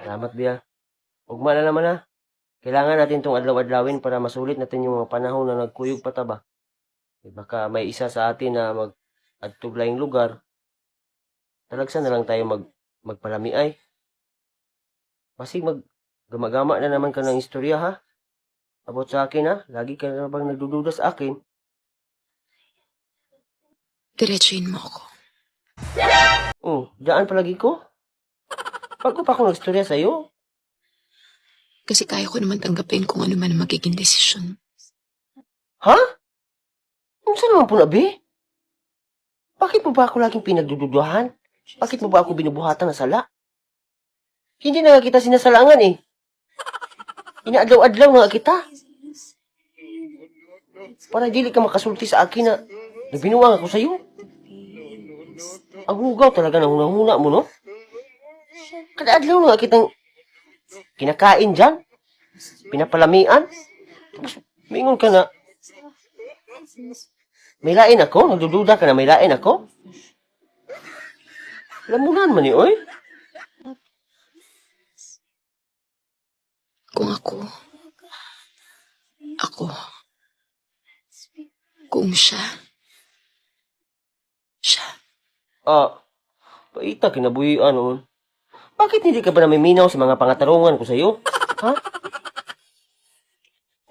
Salamat, Bia. Ugma na naman ha. Kailangan natin itong adlaw-adlawin para masulit natin yung mga panahon na nagkuyog pa ta ba. Baka may isa sa atin na mag-adtog laing lugar. Talagsa na lang tayo magpalamiay. Kasi gumagama na naman ka ng istorya ha. About sa akin ha. Lagi ka na bang nagdududa sa akin. Diretsuhin mo ako. Daan palagi ko. Bago pa ako nag-istorya sa'yo. Kasi kaya ko naman tanggapin kung ano man ang magiging desisyon. Ha? Saan naman po na, Be? Bakit mo ba ako laging pinagdududahan? Bakit mo ba ako binubuhatan na sala? Hindi na nga kita sinasalangan eh. Inaadlaw-adlaw nga kita. Para dili ka makasulti sa akin na nagbinuwang ako sa'yo. Ang hugaw talaga na hunahuna mo, no? Kada adlaw nga kitang kinakain dyan. Pinapalamian. Tapos, mingon ka na, may lain ako? Nagdududa ka na may lain ako? Lamunan man eh, oy. Kung kung siya. Paita, kinabuhian, oh. Bakit hindi ka ba namiminaw sa mga pangatarungan ko sa'yo? Ha?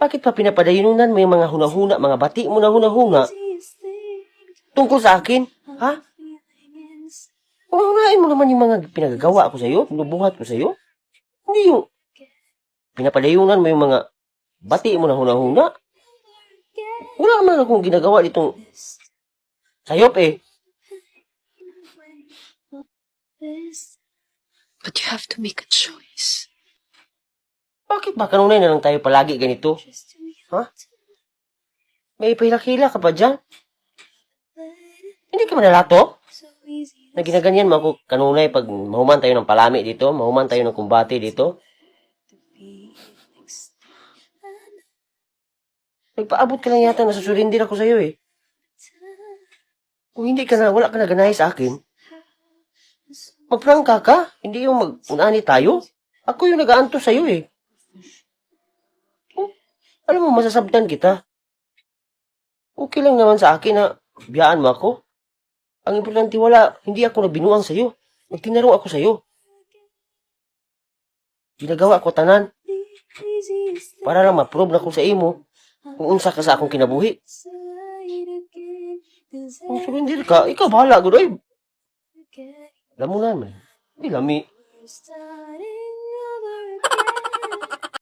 Bakit pa pinapadayununan mo yung mga hunahuna, mga bati mo na hunahuna? Tungkol sa akin? Ha? Unahin mo naman yung mga pinagagawa ko sa'yo, pinubuhat ko sa'yo. Hindi yung pinapadayunan mo yung mga bati mo na hunahuna. Wala naman akong ginagawa ditong sayop eh. But you have to make a choice. Bakit ba kanunay na lang tayo palagi ganito? Ha? May pahila-hila ka pa dyan? Hindi ka manalato? Na ginaganyan mo ako kanunay pag mahuman tayo ng palami dito, mahuman tayo ng kumbate dito. Nagpaabot ka lang yata, nasusurindir ako sa'yo eh. Kung hindi ka na, wala ka na ganahe sa akin, magprangka ka, hindi yung mag-unani tayo. Ako yung nag-aanto sa'yo eh. Alam mo, masasabtan kita. Okay lang naman sa akin na biyaan mo ako. Ang importante hindi ako nagbinuang sa'yo. Nagtinarong ako sa'yo. Ginagawa ko tanan. Para lang ma-prove na ko sa imo kung unsa ka sa akong kinabuhi. Kung sulindir ka, ikaw bahala, gudoy. Lamunan man. Di lami.